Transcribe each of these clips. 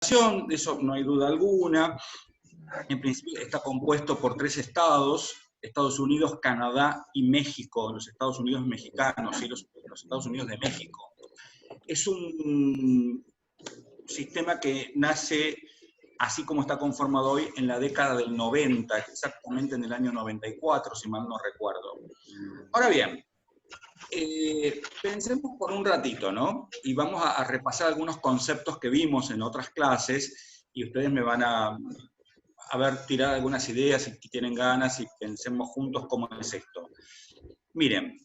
de eso no hay duda alguna. En principio está compuesto por 3 estados, Estados Unidos, Canadá y México, los Estados Unidos mexicanos y los Estados Unidos de México. Es un sistema que nace, así como está conformado hoy, en la década del 90, exactamente en el año 94, si mal no recuerdo. Ahora bien, pensemos por un ratito, ¿no? Y vamos a repasar algunos conceptos que vimos en otras clases, y ustedes me van a ver, tirar algunas ideas si tienen ganas y pensemos juntos cómo es esto. Miren,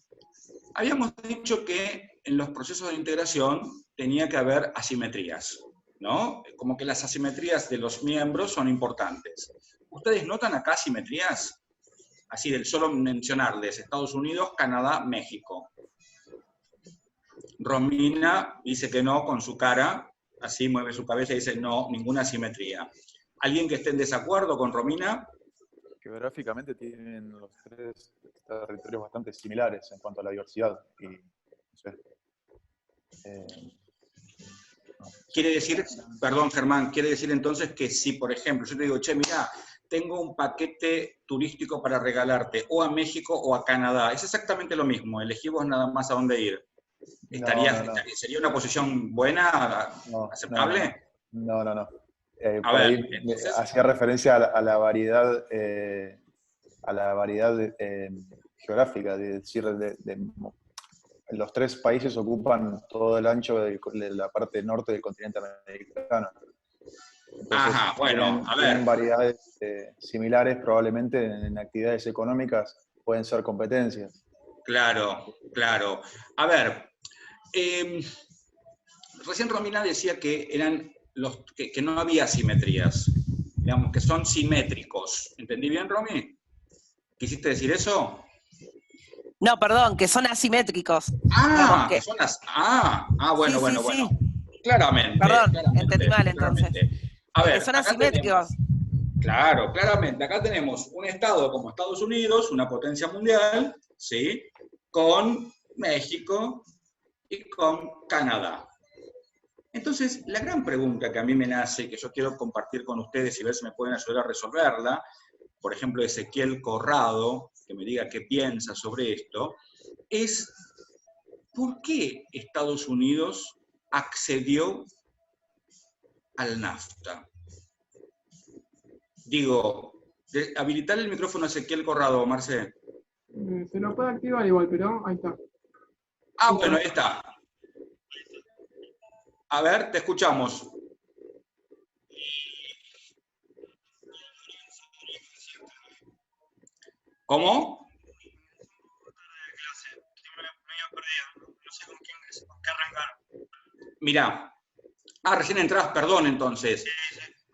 habíamos dicho que en los procesos de integración tenía que haber asimetrías, ¿no? Como que las asimetrías de los miembros son importantes. ¿Ustedes notan acá asimetrías? Así del solo mencionarles Estados Unidos, Canadá, México. Romina dice que no con su cara, así mueve su cabeza y dice no, ninguna asimetría. ¿Alguien que esté en desacuerdo con Romina? Geográficamente tienen los 3 territorios bastante similares en cuanto a la diversidad. Y, no sé, no. Quiere decir, perdón Germán, quiere decir entonces que si, por ejemplo, yo te digo, che, mirá, tengo un paquete turístico para regalarte, o a México o a Canadá, es exactamente lo mismo, elegí vos nada más a dónde ir. ¿Sería una posición buena, aceptable? No. A ver, ahí entonces, hacía referencia a la variedad, geográfica, es decir, los 3 países ocupan todo el ancho de la parte norte del continente americano. Entonces, ajá, bueno, a ver. tienen variedades similares, probablemente en actividades económicas pueden ser competencias. Claro. A ver, recién Romina decía que eran que no había simetrías, digamos, que son simétricos. ¿Entendí bien, Romy? ¿Quisiste decir eso? No, perdón, que son asimétricos. Ah, que son las... bueno. Sí. Claramente. Perdón, claramente, entendí mal entonces. A ver, que son acá asimétricos. Claro, claramente. Acá tenemos un estado como Estados Unidos, una potencia mundial, ¿sí? Con México y con Canadá. Entonces, la gran pregunta que a mí me nace, que yo quiero compartir con ustedes y ver si me pueden ayudar a resolverla, por ejemplo, Ezequiel Corrado, que me diga qué piensa sobre esto, es ¿por qué Estados Unidos accedió al NAFTA? Digo, habilitar el micrófono a Ezequiel Corrado, Marce. Se lo puede activar igual, pero ahí está. Bueno, ahí está. A ver, te escuchamos. ¿Cómo? No sé con qué arrancar. Mirá. Recién entras, perdón, entonces. Sí.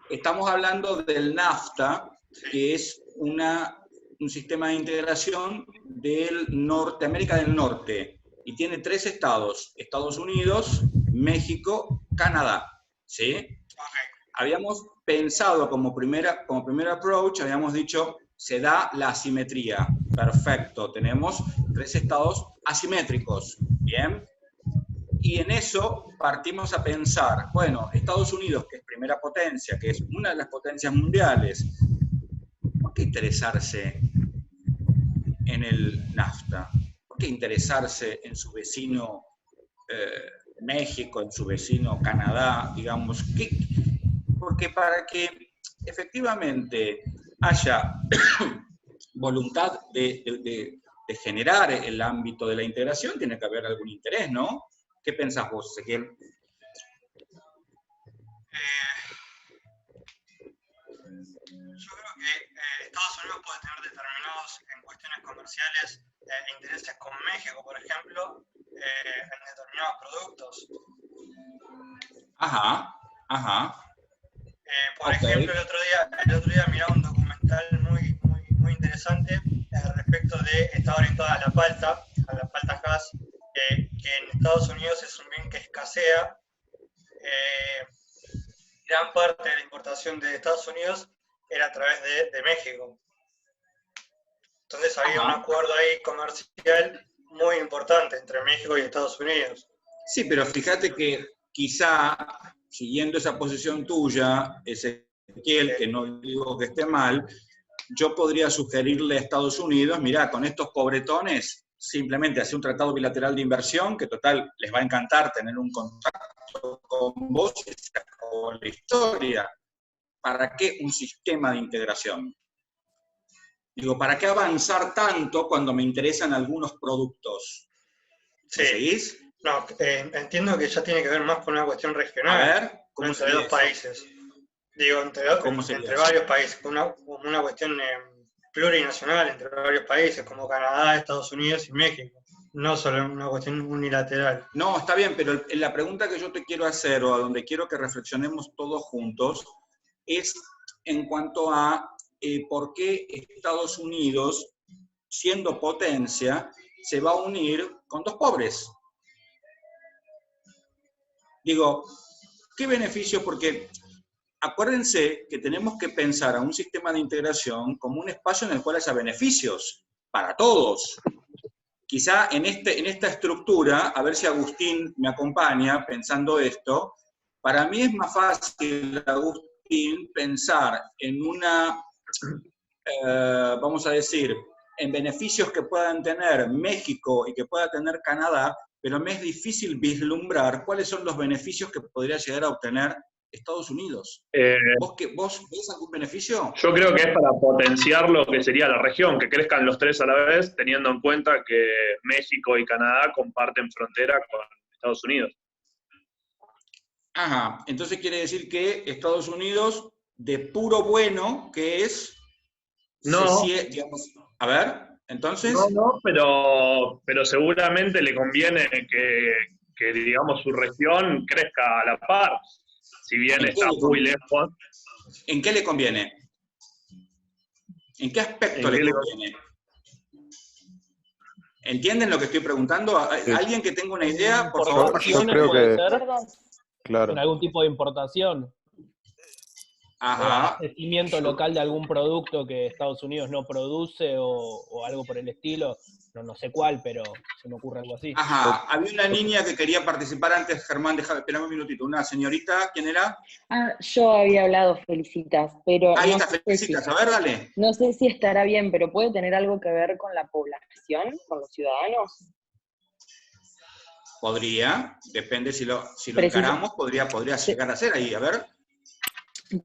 Estamos hablando del NAFTA, que es un sistema de integración del norte, América del Norte, y tiene 3 estados, Estados Unidos, México, Canadá, ¿sí? Okay. Habíamos pensado como primer approach, habíamos dicho, se da la asimetría. Perfecto, tenemos 3 estados asimétricos, ¿bien? Y en eso partimos a pensar, bueno, Estados Unidos, que es primera potencia, que es una de las potencias mundiales, ¿por qué interesarse en el NAFTA? ¿Por qué interesarse en su vecino México, en su vecino Canadá, digamos? Porque para que efectivamente haya voluntad de generar el ámbito de la integración, tiene que haber algún interés, ¿no? ¿Qué pensás vos, Ezequiel? Yo creo que Estados Unidos puede tener determinados, en cuestiones comerciales, intereses con México, por ejemplo, en determinados productos. Por ejemplo, el otro día miraba un documental muy interesante respecto de, está orientada a la palta gas, que en Estados Unidos es un bien que escasea. Gran parte de la importación de Estados Unidos era a través de México. Entonces había un acuerdo ahí comercial muy importante entre México y Estados Unidos. Sí, pero fíjate que quizá siguiendo esa posición tuya, Ezequiel, que no digo que esté mal, yo podría sugerirle a Estados Unidos, mirá, con estos pobretones, simplemente hacer un tratado bilateral de inversión, que total, les va a encantar tener un contacto con vos y se acabó la historia. ¿Para qué un sistema de integración? Digo, ¿para qué avanzar tanto cuando me interesan algunos productos? Sí. ¿Me seguís? No, entiendo que ya tiene que ver más con una cuestión A regional, ver, no ¿cómo entre sería dos eso? países. Digo, ¿Cómo sería entre eso? varios países, como una cuestión plurinacional entre varios países, como Canadá, Estados Unidos y México. No solo una cuestión unilateral. No, está bien, pero la pregunta que yo te quiero hacer, o a donde quiero que reflexionemos todos juntos, es en cuanto a por qué Estados Unidos, siendo potencia, se va a unir con dos pobres. Digo, ¿qué beneficio? Porque acuérdense que tenemos que pensar a un sistema de integración como un espacio en el cual haya beneficios para todos. Quizá en esta estructura, a ver si Agustín me acompaña pensando esto, para mí es más fácil, Agustín, pensar en una, vamos a decir, en beneficios que puedan tener México y que pueda tener Canadá, pero me es difícil vislumbrar cuáles son los beneficios que podría llegar a obtener Estados Unidos. ¿Vos ves algún beneficio? Yo creo que es para potenciar lo que sería la región, que crezcan los tres a la vez, teniendo en cuenta que México y Canadá comparten frontera con Estados Unidos. Ajá, entonces quiere decir que Estados Unidos, de puro bueno, que es... No, digamos, a ver, entonces... no, pero seguramente le conviene que, digamos, su región crezca a la par, si bien está muy lejos. ¿En qué le conviene? ¿En qué aspecto le conviene? ¿Entienden lo que estoy preguntando? ¿Alguien que tenga una idea, por favor? Yo creo que... Claro. En algún tipo de importación. Ajá. O abastecimiento local de algún producto que Estados Unidos no produce o algo por el estilo. No sé cuál, pero se me ocurre algo así. Ajá. Había una niña que quería participar antes, Germán, espérame un minutito. Una señorita, ¿quién era? Yo había hablado, Felicitas, pero Ahí no está, sé Felicitas. A ver, dale. no sé si estará bien, pero ¿puede tener algo que ver con la población, con los ciudadanos? Podría, depende si lo encaramos, podría llegar a ser ahí, a ver.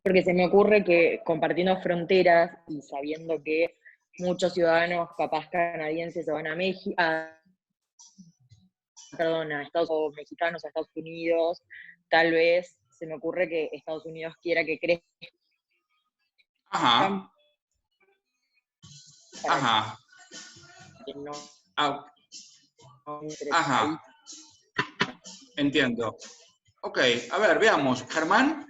Porque se me ocurre que compartiendo fronteras y sabiendo que muchos ciudadanos capaz canadienses se van a México, a Estados Unidos, mexicanos a Estados Unidos, tal vez se me ocurre que Estados Unidos quiera que crezca. Ajá. Ajá. Ajá. Entiendo. Ok, a ver, veamos. ¿Germán?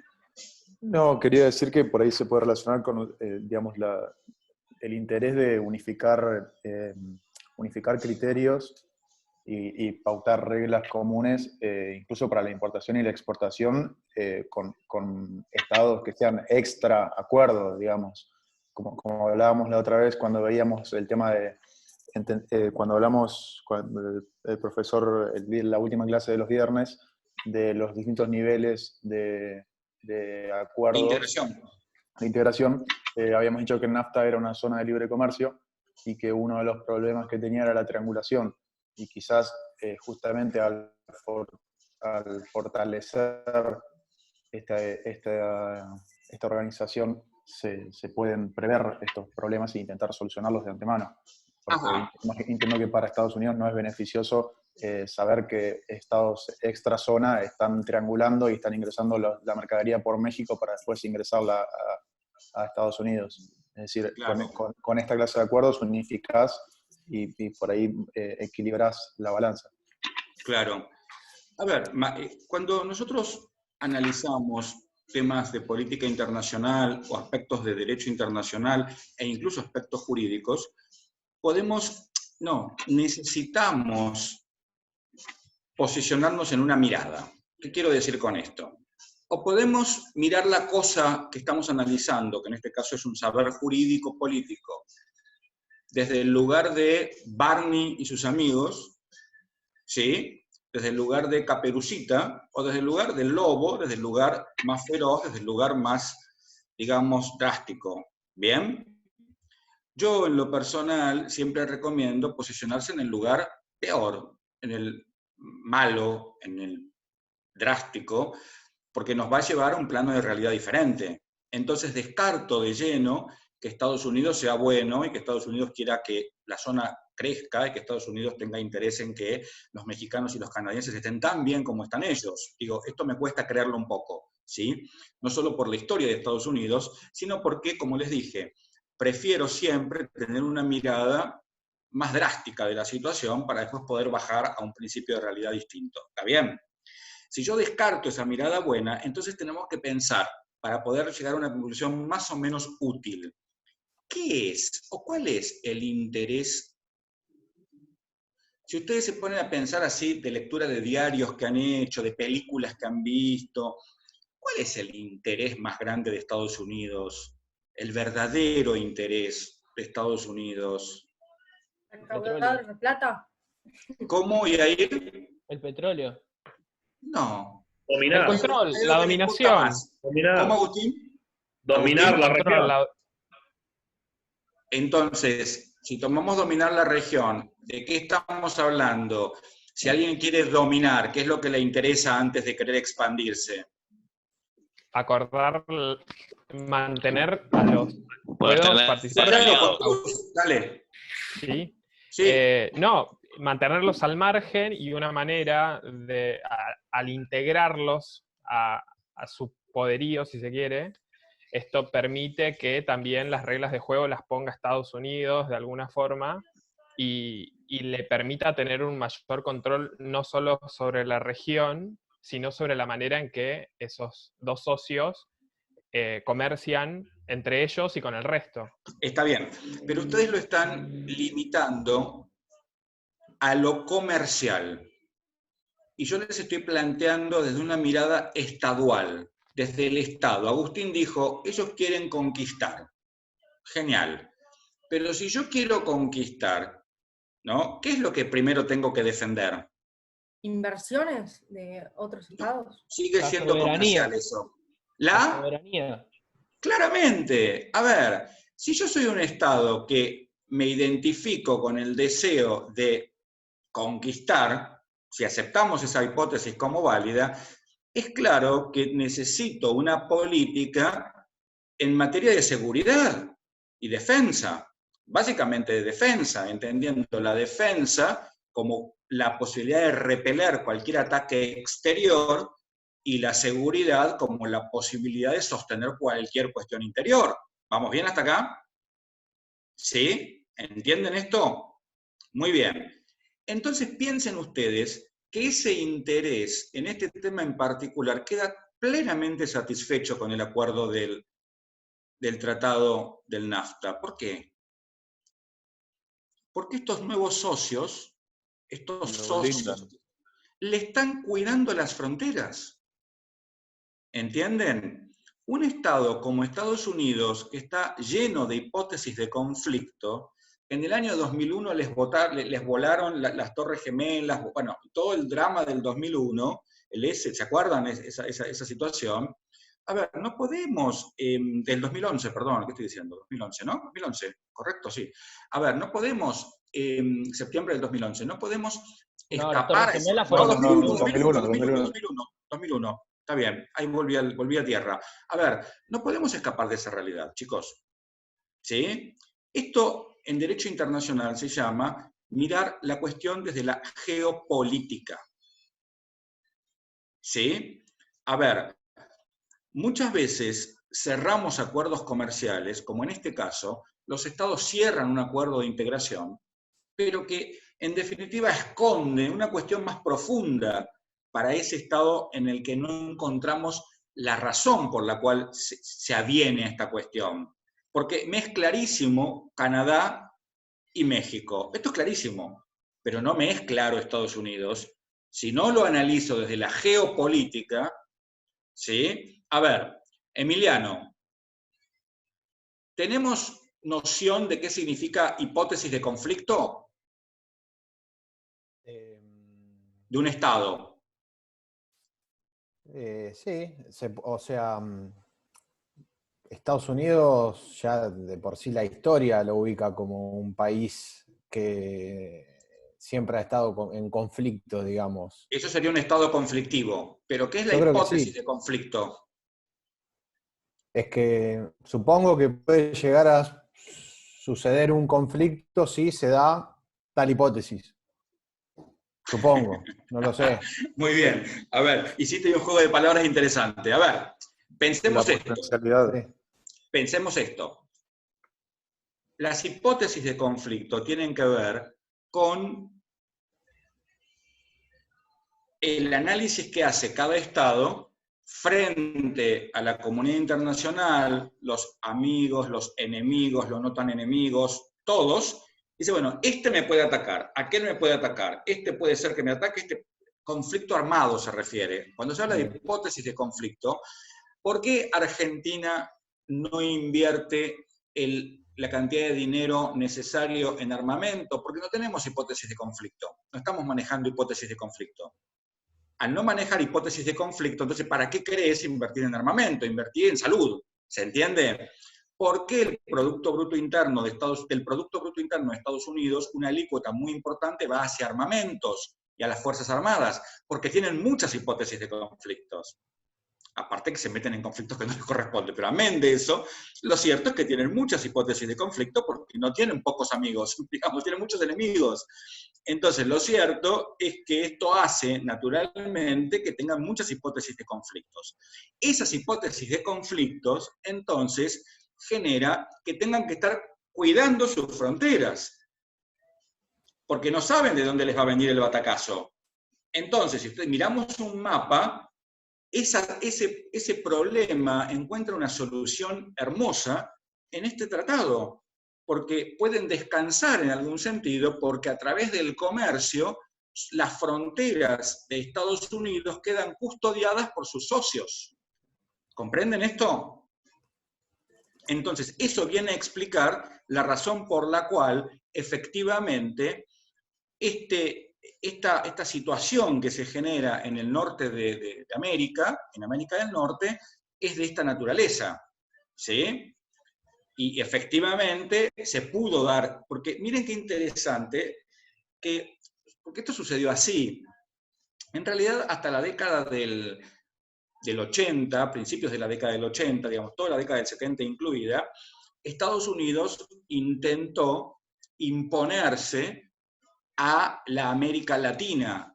No, quería decir que por ahí se puede relacionar con, digamos, el interés de unificar criterios y pautar reglas comunes, incluso para la importación y la exportación, con estados que sean extra acuerdos, digamos. Como hablábamos la otra vez cuando veíamos el tema de... cuando hablamos con el profesor en la última clase de los viernes, de los distintos niveles de acuerdos de integración, habíamos dicho que NAFTA era una zona de libre comercio y que uno de los problemas que tenía era la triangulación, y quizás justamente al fortalecer esta organización se pueden prever estos problemas e intentar solucionarlos de antemano. Porque entiendo que para Estados Unidos no es beneficioso saber que estados extra zona están triangulando y están ingresando la mercadería por México para después ingresarla a Estados Unidos. Es decir, claro, con esta clase de acuerdos unificás y por ahí equilibrás la balanza. Claro. A ver, cuando nosotros analizamos temas de política internacional o aspectos de derecho internacional e incluso aspectos jurídicos, necesitamos posicionarnos en una mirada. ¿Qué quiero decir con esto? O podemos mirar la cosa que estamos analizando, que en este caso es un saber jurídico político, desde el lugar de Barney y sus amigos, ¿sí? desde el lugar de Caperucita, o desde el lugar del lobo, desde el lugar más feroz, desde el lugar más, digamos, drástico. ¿Bien? Yo, en lo personal, siempre recomiendo posicionarse en el lugar peor, en el malo, en el drástico, porque nos va a llevar a un plano de realidad diferente. Entonces descarto de lleno que Estados Unidos sea bueno y que Estados Unidos quiera que la zona crezca y que Estados Unidos tenga interés en que los mexicanos y los canadienses estén tan bien como están ellos. Digo, esto me cuesta creerlo un poco, ¿sí? No solo por la historia de Estados Unidos, sino porque, como les dije, prefiero siempre tener una mirada más drástica de la situación para después poder bajar a un principio de realidad distinto. ¿Está bien? Si yo descarto esa mirada buena, entonces tenemos que pensar, para poder llegar a una conclusión más o menos útil, ¿qué es o cuál es el interés? Si ustedes se ponen a pensar así de lectura de diarios que han hecho, de películas que han visto, ¿cuál es el interés más grande de Estados Unidos? El verdadero interés de Estados Unidos. ¿Recaudar plata? ¿Cómo, Yair? El petróleo. No. Dominar. El control, Hay la algo que me importa dominación. más. Dominar. ¿Cómo, Agustín? Dominar la región. Entonces, si tomamos dominar la región, ¿de qué estamos hablando? Si alguien quiere dominar, ¿qué es lo que le interesa antes de querer expandirse? Acordar, mantener a los... Poder ¿Puedo tener- participar? Dale. Sí. Sí. No, mantenerlos al margen, y una manera de, al integrarlos a su poderío, si se quiere, esto permite que también las reglas de juego las ponga Estados Unidos de alguna forma y le permita tener un mayor control no solo sobre la región, sino sobre la manera en que esos dos socios comercian entre ellos y con el resto. Está bien, pero ustedes lo están limitando a lo comercial. Y yo les estoy planteando desde una mirada estadual, desde el Estado. Agustín dijo, ellos quieren conquistar. Genial. Pero si yo quiero conquistar, ¿no? ¿Qué es lo que primero tengo que defender? ¿Inversiones de otros estados? Sigue La siendo soberanía. comercial eso. La soberanía. Claramente. A ver, si yo soy un Estado que me identifico con el deseo de conquistar, si aceptamos esa hipótesis como válida, es claro que necesito una política en materia de seguridad y defensa, básicamente de defensa, entendiendo la defensa como la posibilidad de repeler cualquier ataque exterior y la seguridad como la posibilidad de sostener cualquier cuestión interior. ¿Vamos bien hasta acá? ¿Sí? ¿Entienden esto? Muy bien. Entonces piensen ustedes que ese interés en este tema en particular queda plenamente satisfecho con el acuerdo del tratado del NAFTA. ¿Por qué? Porque estos nuevos socios, le están cuidando las fronteras. ¿Entienden? Un Estado como Estados Unidos, que está lleno de hipótesis de conflicto, en el año 2001 les volaron las Torres Gemelas, bueno, todo el drama del 2001, ¿se acuerdan esa situación? A ver, no podemos, del 2011, perdón, ¿qué estoy diciendo? 2011, ¿no? 2011, correcto, sí. A ver, no podemos, septiembre del 2011, no podemos escapar... No, 2001. Está bien, ahí volví a tierra. A ver, no podemos escapar de esa realidad, chicos. ¿Sí? Esto en derecho internacional se llama mirar la cuestión desde la geopolítica. ¿Sí? A ver, muchas veces cerramos acuerdos comerciales, como en este caso, los estados cierran un acuerdo de integración, pero que en definitiva esconde una cuestión más profunda para ese estado en el que no encontramos la razón por la cual se aviene a esta cuestión. Porque me es clarísimo Canadá y México. Esto es clarísimo, pero no me es claro Estados Unidos. Si no lo analizo desde la geopolítica, ¿sí? A ver, Emiliano, ¿tenemos noción de qué significa hipótesis de conflicto? de un Estado. Sí, o sea, Estados Unidos ya de por sí la historia lo ubica como un país que siempre ha estado en conflicto, digamos. Eso sería un Estado conflictivo. Pero ¿qué es la Yo creo que hipótesis sí. de conflicto? Es que supongo que puede llegar a suceder un conflicto si se da tal hipótesis. Supongo, no lo sé. Muy bien. A ver, hiciste un juego de palabras interesante. A ver, pensemos esto. Pensemos esto. Las hipótesis de conflicto tienen que ver con el análisis que hace cada Estado frente a la comunidad internacional, los amigos, los enemigos, los no tan enemigos, todos. Dice, bueno, este me puede atacar, aquel me puede atacar, este puede ser que me ataque, este conflicto armado se refiere. Cuando se habla de hipótesis de conflicto, ¿por qué Argentina no invierte la cantidad de dinero necesario en armamento? Porque no tenemos hipótesis de conflicto, no estamos manejando hipótesis de conflicto. Al no manejar hipótesis de conflicto, entonces, ¿para qué querés invertir en armamento? Invertir en salud, ¿se entiende? ¿Por qué el Producto Bruto Interno del Producto Bruto Interno de Estados Unidos, una alícuota muy importante va hacia armamentos y a las Fuerzas Armadas? Porque tienen muchas hipótesis de conflictos. Aparte que se meten en conflictos que no les corresponde, pero amén de eso, lo cierto es que tienen muchas hipótesis de conflicto porque no tienen pocos amigos, digamos, tienen muchos enemigos. Entonces, lo cierto es que esto hace naturalmente que tengan muchas hipótesis de conflictos. Esas hipótesis de conflictos, entonces, genera que tengan que estar cuidando sus fronteras, porque no saben de dónde les va a venir el batacazo. Entonces, si miramos un mapa, ese problema encuentra una solución hermosa en este tratado, porque pueden descansar en algún sentido, porque a través del comercio las fronteras de Estados Unidos quedan custodiadas por sus socios. ¿Comprenden esto? Entonces, eso viene a explicar la razón por la cual, efectivamente, esta situación que se genera en el norte de América, en América del Norte, es de esta naturaleza, ¿sí? Y efectivamente se pudo dar, porque miren qué interesante, porque esto sucedió así. En realidad, hasta la década del 80, principios de la década del 80, digamos, toda la década del 70 incluida, Estados Unidos intentó imponerse a la América Latina,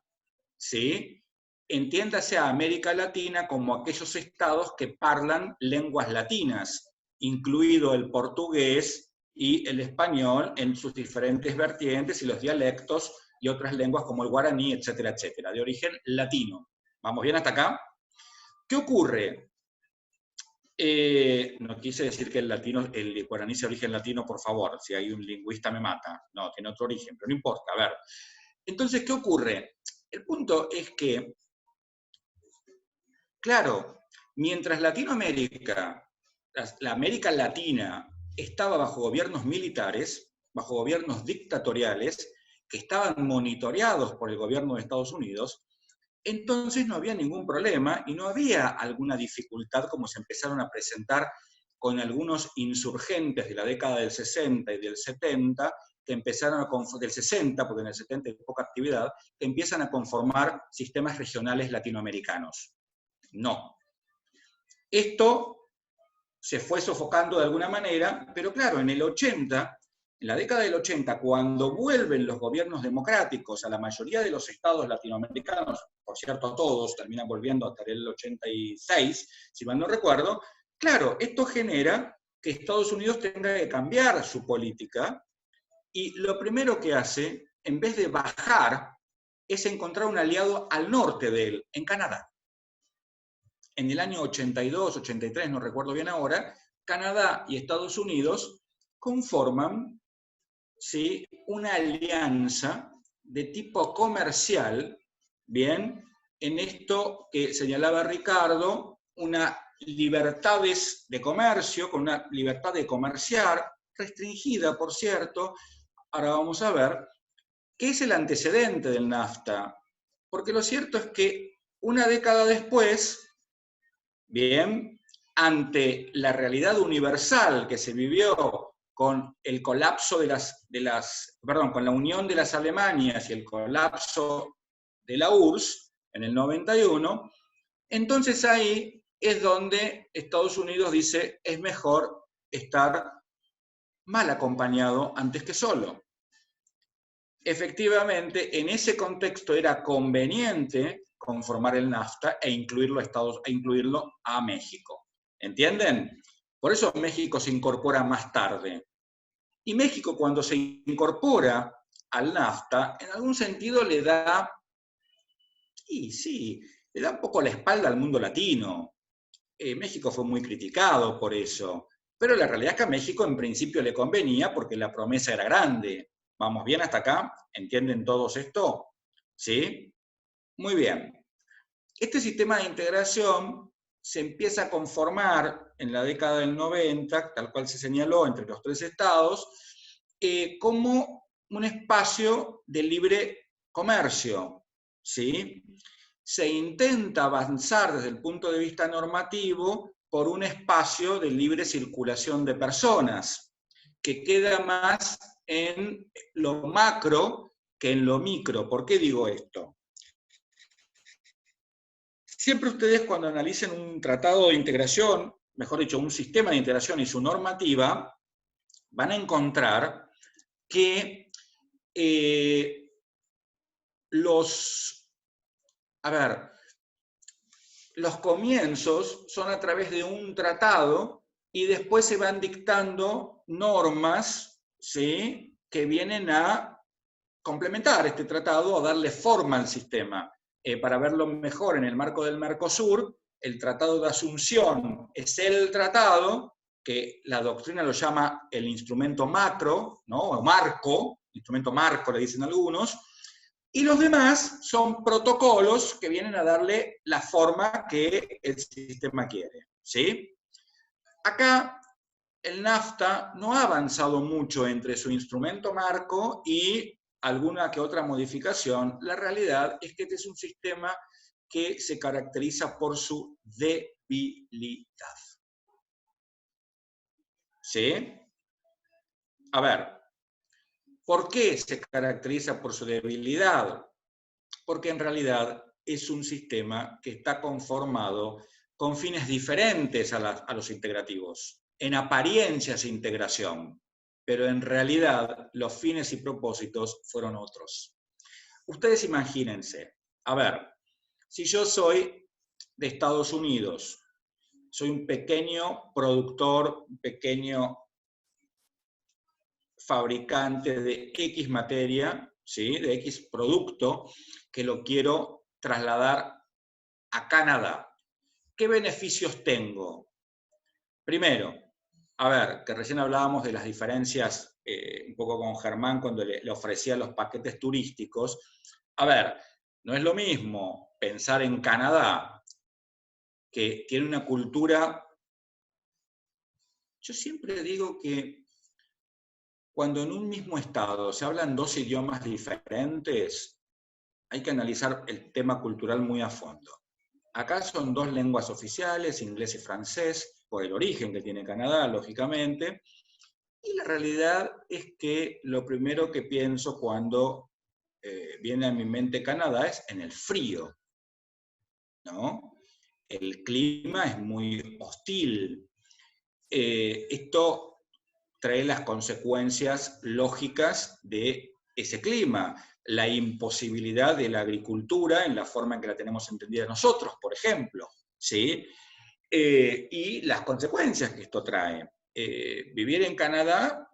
¿sí? Entiéndase a América Latina como aquellos estados que hablan lenguas latinas, incluido el portugués y el español en sus diferentes vertientes y los dialectos y otras lenguas como el guaraní, etcétera, etcétera, de origen latino. ¿Vamos bien hasta acá? ¿Qué ocurre? No quise decir que el guaraní sea origen latino, por favor, si hay un lingüista me mata. No, tiene otro origen, pero no importa. A ver, entonces, ¿qué ocurre? El punto es que, claro, mientras Latinoamérica, la América Latina, estaba bajo gobiernos militares, bajo gobiernos dictatoriales, que estaban monitoreados por el gobierno de Estados Unidos, entonces no había ningún problema y no había alguna dificultad como se empezaron a presentar con algunos insurgentes de la década del 60 y del 70, que empezaron del 60, porque en el 70 hay poca actividad, que empiezan a conformar sistemas regionales latinoamericanos. No. Esto se fue sofocando de alguna manera, pero claro, en el 80, en la década del 80, cuando vuelven los gobiernos democráticos a la mayoría de los estados latinoamericanos, por cierto a todos, terminan volviendo hasta el 86, si mal no recuerdo, claro, esto genera que Estados Unidos tenga que cambiar su política, y lo primero que hace, en vez de bajar, es encontrar un aliado al norte de él, en Canadá. En el año 82, 83, no recuerdo bien ahora, Canadá y Estados Unidos conforman, ¿sí?, una alianza de tipo comercial, bien, en esto que señalaba Ricardo, una libertades de comercio, con una libertad de comerciar, restringida, por cierto. Ahora vamos a ver qué es el antecedente del NAFTA. Porque lo cierto es que una década después, bien, ante la realidad universal que se vivió con el colapso con la unión de las Alemanias y el colapso de la URSS en el 91, entonces ahí es donde Estados Unidos dice, es mejor estar mal acompañado antes que solo. Efectivamente, en ese contexto era conveniente conformar el NAFTA e incluirlo a México. ¿Entienden? Por eso México se incorpora más tarde. Y México, cuando se incorpora al NAFTA, en algún sentido le da, le da un poco la espalda al mundo latino. México fue muy criticado por eso, pero la realidad es que a México en principio le convenía porque la promesa era grande. ¿Vamos bien hasta acá? ¿Entienden todos esto? ¿Sí? Muy bien. Este sistema de integración se empieza a conformar en la década del 90, tal cual se señaló, entre los tres estados, como un espacio de libre comercio, ¿sí? Se intenta avanzar desde el punto de vista normativo por un espacio de libre circulación de personas, que queda más en lo macro que en lo micro. ¿Por qué digo esto? Siempre ustedes cuando analicen un tratado de integración, mejor dicho, un sistema de integración y su normativa, van a encontrar que los comienzos son a través de un tratado y después se van dictando normas, ¿sí?, que vienen a complementar este tratado, a darle forma al sistema. Para verlo mejor en el marco del Mercosur, el Tratado de Asunción es el tratado que la doctrina lo llama el instrumento macro, ¿no?, o marco, instrumento marco le dicen algunos, y los demás son protocolos que vienen a darle la forma que el sistema quiere, ¿sí? Acá el NAFTA no ha avanzado mucho entre su instrumento marco y alguna que otra modificación. La realidad es que este es un sistema que se caracteriza por su debilidad. ¿Sí? A ver, ¿por qué se caracteriza por su debilidad? Porque en realidad es un sistema que está conformado con fines diferentes a los integrativos. En apariencia es integración, pero en realidad los fines y propósitos fueron otros. Ustedes imagínense, a ver, si yo soy de Estados Unidos, soy un pequeño productor, un pequeño fabricante de X materia, ¿sí?, de X producto, que lo quiero trasladar a Canadá. ¿Qué beneficios tengo? Primero, a ver, que recién hablábamos de las diferencias, un poco con Germán cuando le ofrecía los paquetes turísticos. A ver, no es lo mismo pensar en Canadá, que tiene una cultura. Yo siempre digo que cuando en un mismo estado se hablan dos idiomas diferentes, hay que analizar el tema cultural muy a fondo. Acá son dos lenguas oficiales, inglés y francés, por el origen que tiene Canadá, lógicamente, y la realidad es que lo primero que pienso cuando viene a mi mente Canadá es en el frío, ¿no? El clima es muy hostil. Esto trae las consecuencias lógicas de ese clima, la imposibilidad de la agricultura en la forma en que la tenemos entendida nosotros, por ejemplo, ¿sí? Y las consecuencias que esto trae. Vivir en Canadá,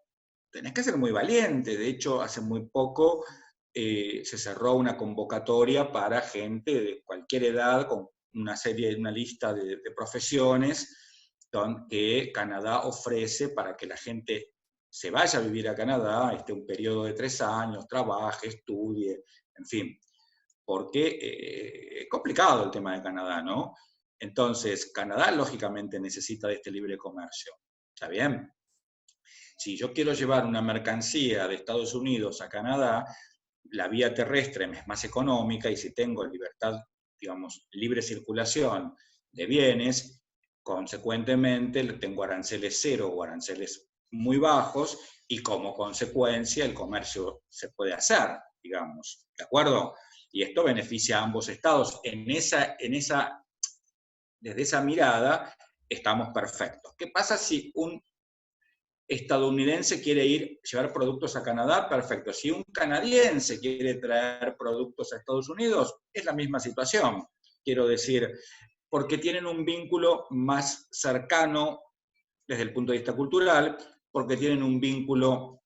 tenés que ser muy valiente. De hecho, hace muy poco se cerró una convocatoria para gente de cualquier edad, con una lista de profesiones que Canadá ofrece para que la gente se vaya a vivir a Canadá, esté un periodo de 3 años, trabaje, estudie, en fin, porque es complicado el tema de Canadá, ¿no? Entonces, Canadá lógicamente necesita de este libre comercio, ¿está bien? Si yo quiero llevar una mercancía de Estados Unidos a Canadá, la vía terrestre me es más económica y si tengo libertad, digamos, libre circulación de bienes, consecuentemente tengo aranceles cero o aranceles muy bajos y como consecuencia el comercio se puede hacer, digamos, ¿de acuerdo? Y esto beneficia a ambos estados. Desde esa mirada estamos perfectos. ¿Qué pasa si un estadounidense quiere llevar productos a Canadá? Perfecto. Si un canadiense quiere traer productos a Estados Unidos, es la misma situación. Quiero decir, porque tienen un vínculo más cercano desde el punto de vista cultural, porque tienen un vínculo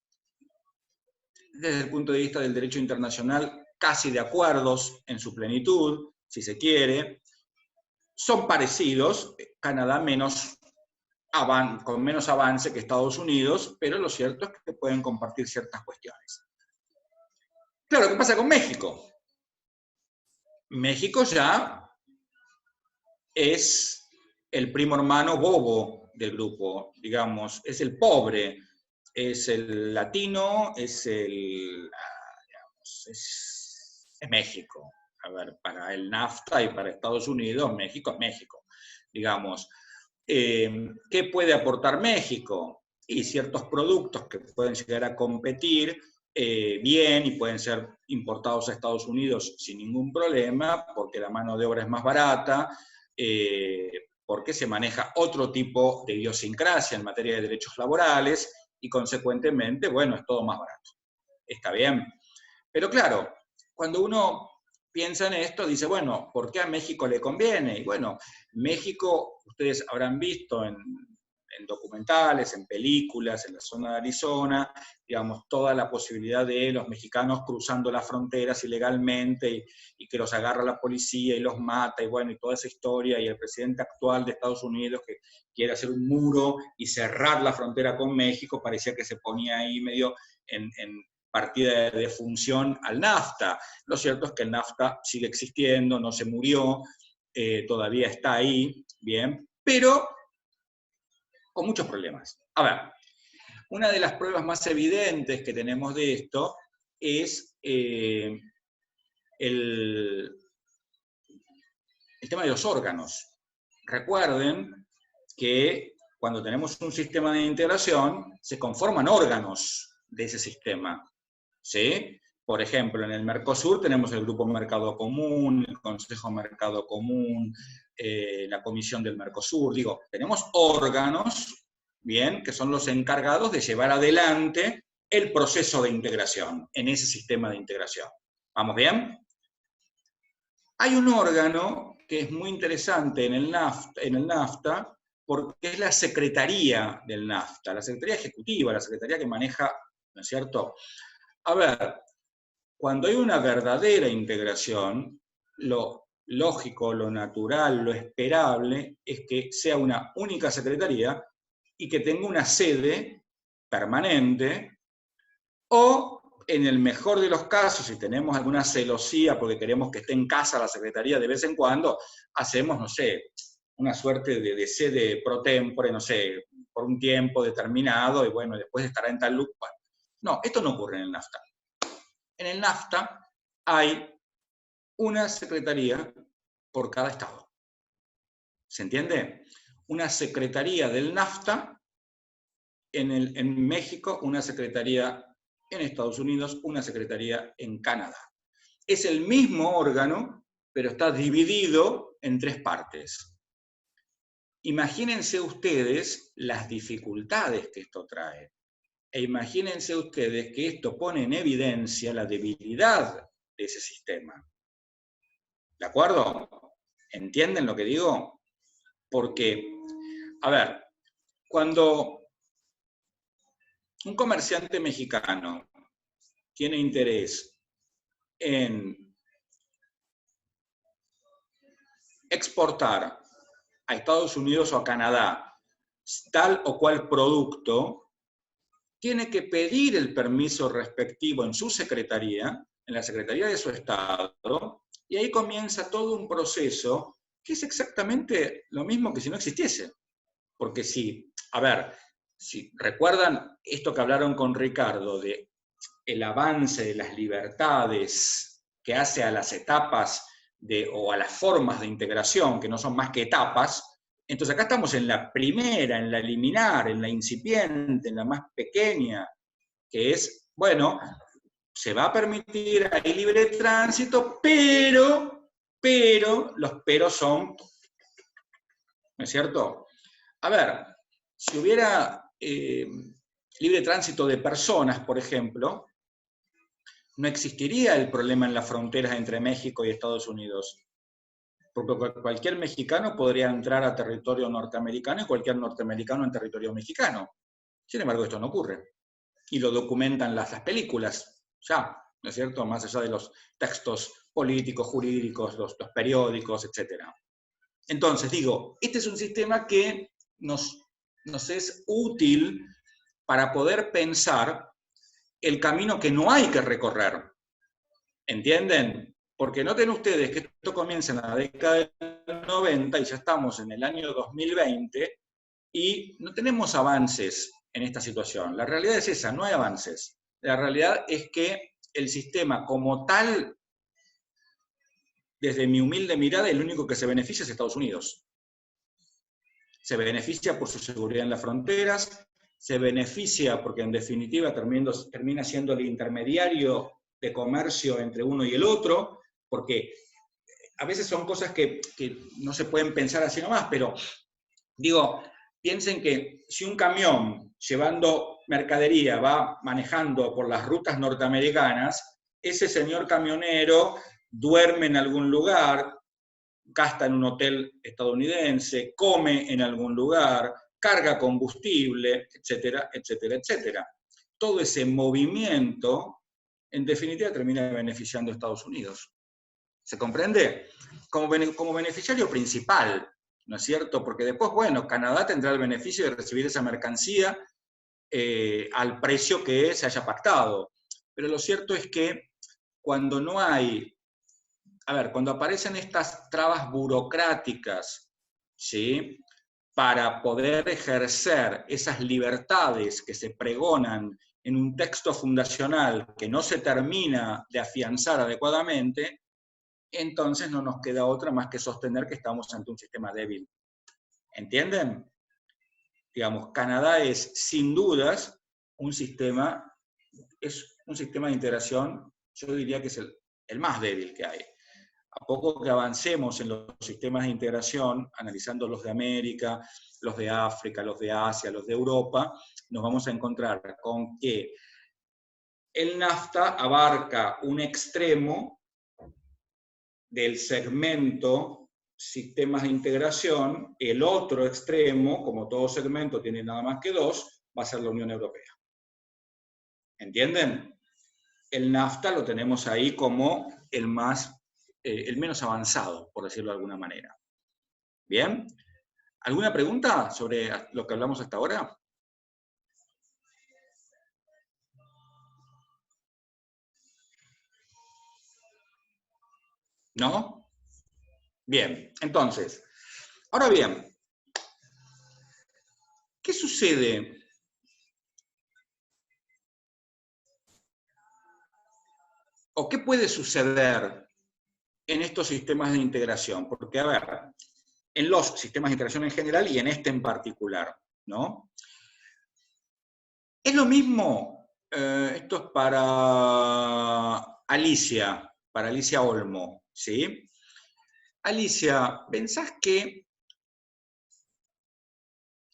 desde el punto de vista del derecho internacional casi de acuerdos en su plenitud, si se quiere. Son parecidos, Canadá con menos avance que Estados Unidos, pero lo cierto es que pueden compartir ciertas cuestiones. Claro, ¿qué pasa con México? México ya es el primo hermano bobo del grupo, digamos, es el pobre, es el latino, es México. A ver, para el NAFTA y para Estados Unidos, México es México, digamos. ¿Qué puede aportar México? Y ciertos productos que pueden llegar a competir bien y pueden ser importados a Estados Unidos sin ningún problema, porque la mano de obra es más barata, porque se maneja otro tipo de idiosincrasia en materia de derechos laborales y consecuentemente, bueno, es todo más barato. Está bien. Pero claro, cuando uno piensa en esto, dice, bueno, ¿por qué a México le conviene? Y bueno, México, ustedes habrán visto en documentales, en películas, en la zona de Arizona, digamos, toda la posibilidad de los mexicanos cruzando las fronteras ilegalmente y que los agarra la policía y los mata, y bueno, y toda esa historia, y el presidente actual de Estados Unidos que quiere hacer un muro y cerrar la frontera con México, parecía que se ponía ahí medio en partida de función al NAFTA. Lo cierto es que el NAFTA sigue existiendo, no se murió, todavía está ahí, bien, pero con muchos problemas. A ver, una de las pruebas más evidentes que tenemos de esto es el tema de los órganos. Recuerden que cuando tenemos un sistema de integración, se conforman órganos de ese sistema, ¿sí? Por ejemplo, en el Mercosur tenemos el Grupo Mercado Común, el Consejo Mercado Común, la Comisión del Mercosur. Digo, tenemos órganos, bien, que son los encargados de llevar adelante el proceso de integración en ese sistema de integración. ¿Vamos bien? Hay un órgano que es muy interesante en el NAFTA porque es la Secretaría del NAFTA, la Secretaría Ejecutiva, la Secretaría que maneja, ¿no es cierto? A ver, cuando hay una verdadera integración, lo lógico, lo natural, lo esperable es que sea una única secretaría y que tenga una sede permanente, o en el mejor de los casos, si tenemos alguna celosía porque queremos que esté en casa la secretaría de vez en cuando, hacemos, no sé, una suerte de sede pro tempore, no sé, por un tiempo determinado, y bueno, después estará en tal lugar. Bueno, no, esto no ocurre en el NAFTA. En el NAFTA hay una secretaría por cada estado. ¿Se entiende? Una secretaría del NAFTA, en México una secretaría en Estados Unidos, una secretaría en Canadá. Es el mismo órgano, pero está dividido en 3 partes. Imagínense ustedes las dificultades que esto trae. E imagínense ustedes que esto pone en evidencia la debilidad de ese sistema. ¿De acuerdo? ¿Entienden lo que digo? Porque, a ver, cuando un comerciante mexicano tiene interés en exportar a Estados Unidos o a Canadá tal o cual producto, tiene que pedir el permiso respectivo en su secretaría, en la secretaría de su estado, y ahí comienza todo un proceso que es exactamente lo mismo que si no existiese. Porque si, a ver, si recuerdan esto que hablaron con Ricardo de el avance de las libertades que hace a las etapas o a las formas de integración, que no son más que etapas, entonces acá estamos en la primera, en la liminar, en la incipiente, en la más pequeña, que es, bueno, se va a permitir ahí libre tránsito, pero los peros son, ¿no es cierto? A ver, si hubiera libre tránsito de personas, por ejemplo, no existiría el problema en las fronteras entre México y Estados Unidos. Porque cualquier mexicano podría entrar a territorio norteamericano y cualquier norteamericano en territorio mexicano. Sin embargo, esto no ocurre. Y lo documentan las películas, ya, ¿no es cierto? Más allá de los textos políticos, jurídicos, los periódicos, etc. Entonces, digo, este es un sistema que nos es útil para poder pensar el camino que no hay que recorrer. ¿Entienden? Porque noten ustedes que esto comienza en la década del 90 y ya estamos en el año 2020 y no tenemos avances en esta situación. La realidad es esa, no hay avances. La realidad es que el sistema como tal, desde mi humilde mirada, el único que se beneficia es Estados Unidos. Se beneficia por su seguridad en las fronteras, se beneficia porque en definitiva termina siendo el intermediario de comercio entre uno y el otro, porque a veces son cosas que no se pueden pensar así nomás, pero digo, piensen que si un camión llevando mercadería va manejando por las rutas norteamericanas, ese señor camionero duerme en algún lugar, gasta en un hotel estadounidense, come en algún lugar, carga combustible, etcétera, etcétera, etcétera. Todo ese movimiento, en definitiva, termina beneficiando a Estados Unidos. ¿Se comprende? Como beneficiario principal, ¿no es cierto? Porque después, bueno, Canadá tendrá el beneficio de recibir esa mercancía al precio que se haya pactado. Pero lo cierto es que cuando no hay, cuando aparecen estas trabas burocráticas, ¿sí?, para poder ejercer esas libertades que se pregonan en un texto fundacional que no se termina de afianzar adecuadamente, entonces no nos queda otra más que sostener que estamos ante un sistema débil. ¿Entienden? Digamos, Canadá es, sin dudas, un sistema de integración, yo diría que es el más débil que hay. A poco que avancemos en los sistemas de integración, analizando los de América, los de África, los de Asia, los de Europa, nos vamos a encontrar con que el NAFTA abarca un extremo del segmento sistemas de integración, el otro extremo, como todo segmento tiene nada más que dos, va a ser la Unión Europea. ¿Entienden? El NAFTA lo tenemos ahí como el menos avanzado, por decirlo de alguna manera. ¿Bien? ¿Alguna pregunta sobre lo que hablamos hasta ahora? ¿No? Bien, entonces, ahora bien, ¿qué sucede? ¿O qué puede suceder en estos sistemas de integración? Porque, a ver, en los sistemas de integración en general y en este en particular, ¿no? Es lo mismo, esto es para Alicia Olmo, ¿sí? Alicia, ¿pensás que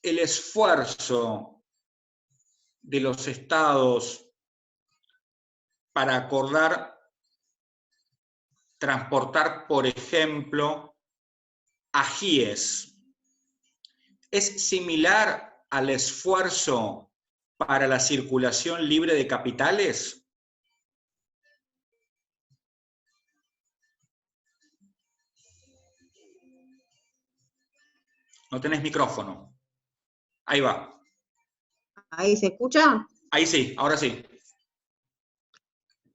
el esfuerzo de los estados para acordar transportar, por ejemplo, ajíes, es similar al esfuerzo para la circulación libre de capitales? No tenés micrófono. Ahí va. ¿Ahí se escucha? Ahí sí, ahora sí.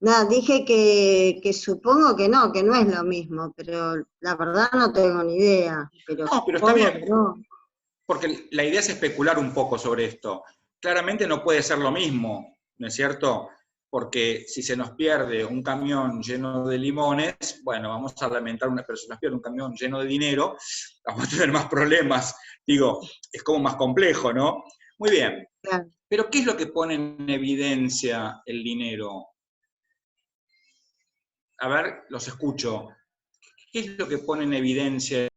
Nada, dije que supongo que no es lo mismo, pero la verdad no tengo ni idea. No, pero está bien. No. Porque la idea es especular un poco sobre esto. Claramente no puede ser lo mismo, ¿no es cierto? porque si se nos pierde un camión lleno de limones, bueno, vamos a lamentar pero si se nos pierde un camión lleno de dinero, vamos a tener más problemas. Digo, es como más complejo, ¿no? Muy bien. Claro. Pero ¿qué es lo que pone en evidencia el dinero? A ver, los escucho. ¿Qué es lo que pone en evidencia